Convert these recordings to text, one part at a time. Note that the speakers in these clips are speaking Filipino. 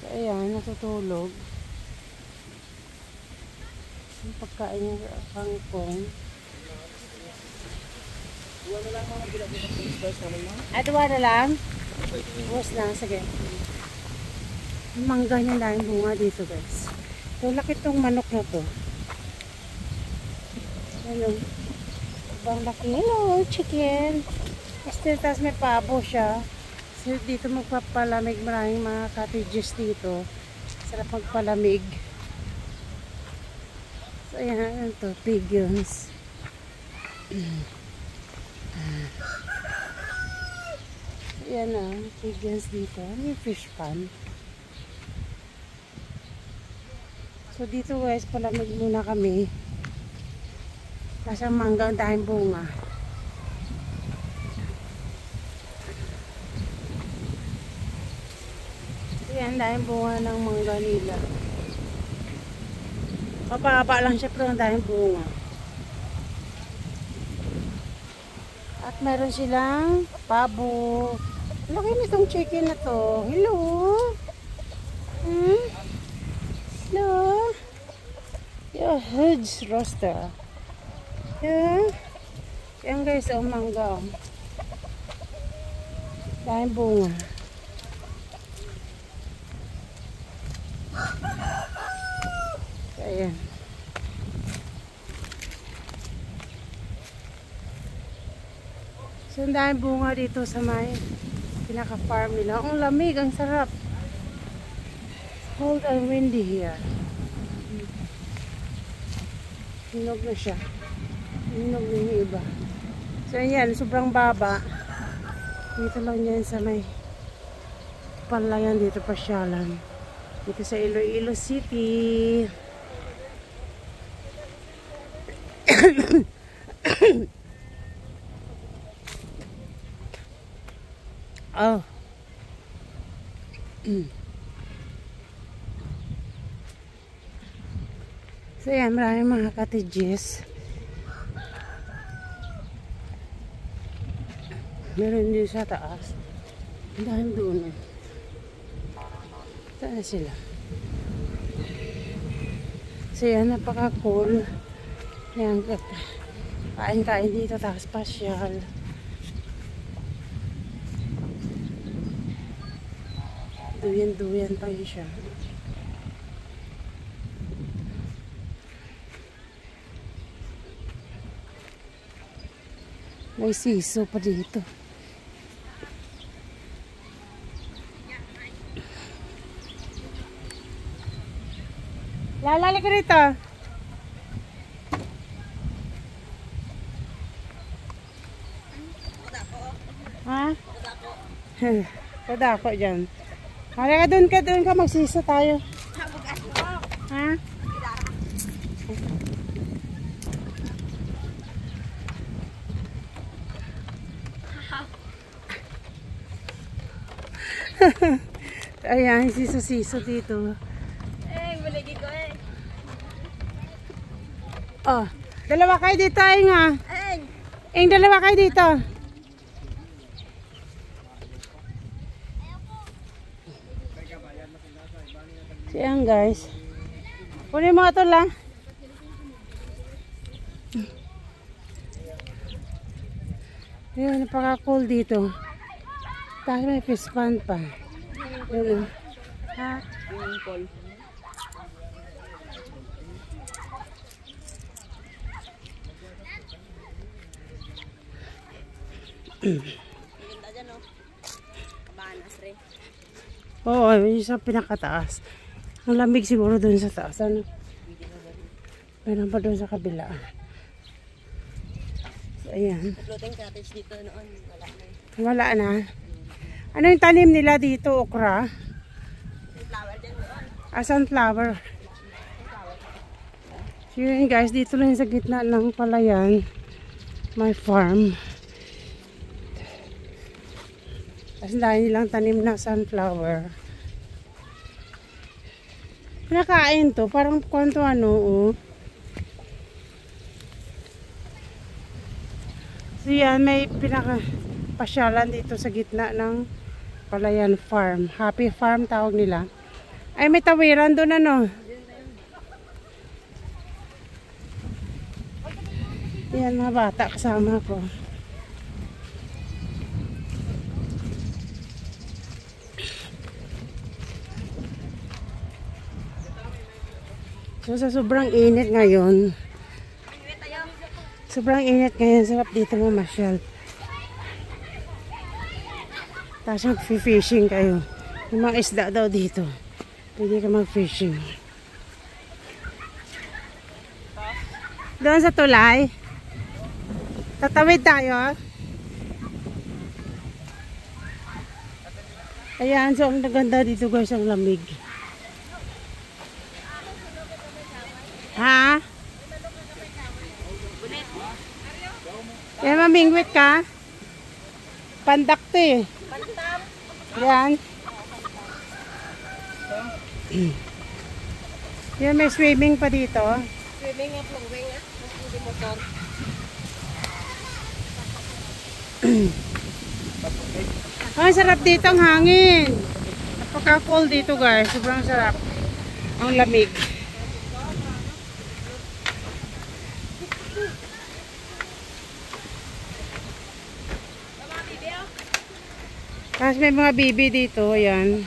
Ayan, natutulog. Yung pagkain yung kangkong. Ay, duwa na lang? Buwas na, sige. Yung mangga niya lang yung bunga dito, guys. So, laki tong manok na to. Ano? Ibang laki. Hello, chicken. Tapos may pabo siya. So, dito magpapalamig. Maraming mga cottages dito. Sarap magpalamig. So, ayan. Ito, pigeons. Ayan na, pigeons dito. May fish pan. So, dito guys, palamig muna kami. Kasi mangga ang dahing bunga. Ayan, dahing bunga ng mangga nila. Kapaba lang siya pero ang dahing bunga. At meron silang pabo. Laki nitong chicken na to. Hello? Hmm? Hello? Your huge roaster. Yeah. Yan guys, ang mangga. Dahing bunga. Ayan. So, ang dahing bunga dito sa may pinaka-farm nila. Ang lamig, ang sarap. Cold and windy here. Hinog na siya. Hinog na yung iba. So, ayan, sobrang baba. Dito lang yan sa may palayan dito, pasyalan. Dito sa Iloilo City. Oh. So yan, maraming mga cottages. Meron din sa taas. Dahil doon. Saan sila? So yan, napaka-cool. Yan, kain-kain dito, tapos pasyal. Duyan-duyan pa yun siya. May siso pa dito. Lalali ko dito. Ha? Kadako dyan. Halika doon ka magsisa tayo. Ha? Ayan, siso-siso dito. Malagi ko Oh, dalawa kayo dito nga. Dalawa kayo dito. So yan guys. Kunin mo ito lang. Ayan, napaka-cool dito. Tapos may fish pond pa. Ayan. Ha? Oo, yun sa pinakataas. Ang lamig siguro doon sa taas. Ano? Meron pa doon sa kabila. So, ayan. floating cottage dito noon. Wala na. Ano yung tanim nila dito? Okra? Sunflower din doon. Sunflower. So yun guys, dito lang sa gitna ng palayan. My farm. Tapos dahil nilang tanim na sunflower. Pinakain to. Parang kwanto ano, oh. So yan, may pinakapasyalan dito sa gitna ng Palayan Farm. Happy Farm tawag nila. Ay, may tawiran doon ano. Yan mga bata kasama ko. So sa sobrang init ngayon. Sobrang init ngayon. Sarap dito mamasyal. Tapos mag-fishing kayo. Yung mga isda daw dito. Pwede ka mag-fishing. Doon sa tulay. Tatawid tayo. Ayan, so ang ganda dito guys, ang lamig. Ha? Yan, mamingwit ka? Pandak to eh. Yan. Yan, may swimming pa dito. Swimming at lungwing ah. Hindi motor. Ay, sarap dito ang hangin. Napaka-cool dito guys. Sobrang sarap. Ang lamig. Tapos may mga bibi dito. Ayan.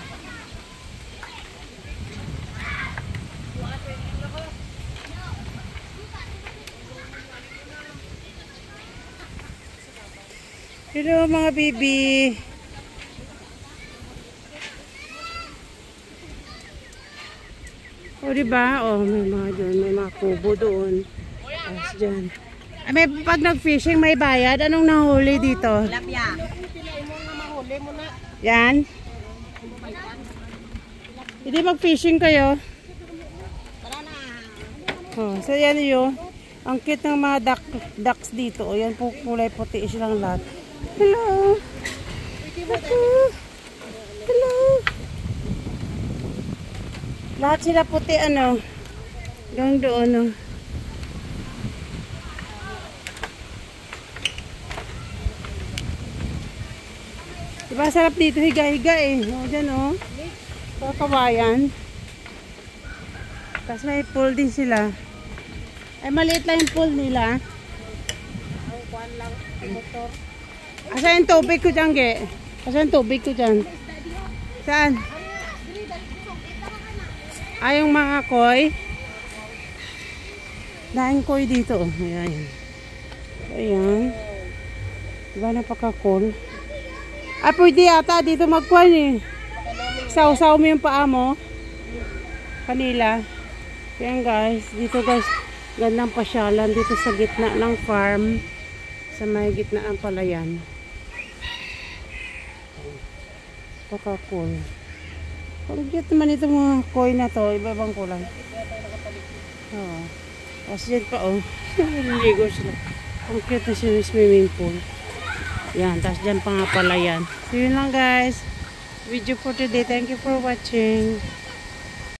Hello mga bibi. O diba? O may mga doon. May mga kubo doon. Tapos dyan. Ay, may, pag nag-fishing may bayad. Anong nahuli dito? Tilapia. Yan. Hindi mag-fishing kayo. Tara na. Oh, so yan yun. Ang cute ng mga ducks dito. O yan po kulay puti silang lahat. Hello. Hello. Lahat sila puti ano. Hanggang doon no. Diba sarap dito higa-higa eh. O dyan o. Kawayan. Tapos may pool din sila. Ay maliit lang yung pool nila. Ang kuwan lang. Motor. Asa yung tubig ko dyan, Ge? Asa yung tubig ko dyan? Saan? Ay, yung mga koi. Daing koi dito. Ayan. Ayan. Diba napaka-cool? Ah, pwede ata dito magkuhan eh. Saw-saw mo yung paa mo. Kanila. Ayan guys. Dito guys. Gandang pasyalan dito sa gitna ng farm. Sa may gitna ng palayan. Paka-cool. Ang cute naman ito mga koi na to. Iba-ibang kulay. Oo. Tapos dyan pa oh. Naliligo sila. Ang cute na siya swimming pool. Yan. Tapos dyan pa nga pala yan. So yun lang guys. Video for today. Thank you for watching.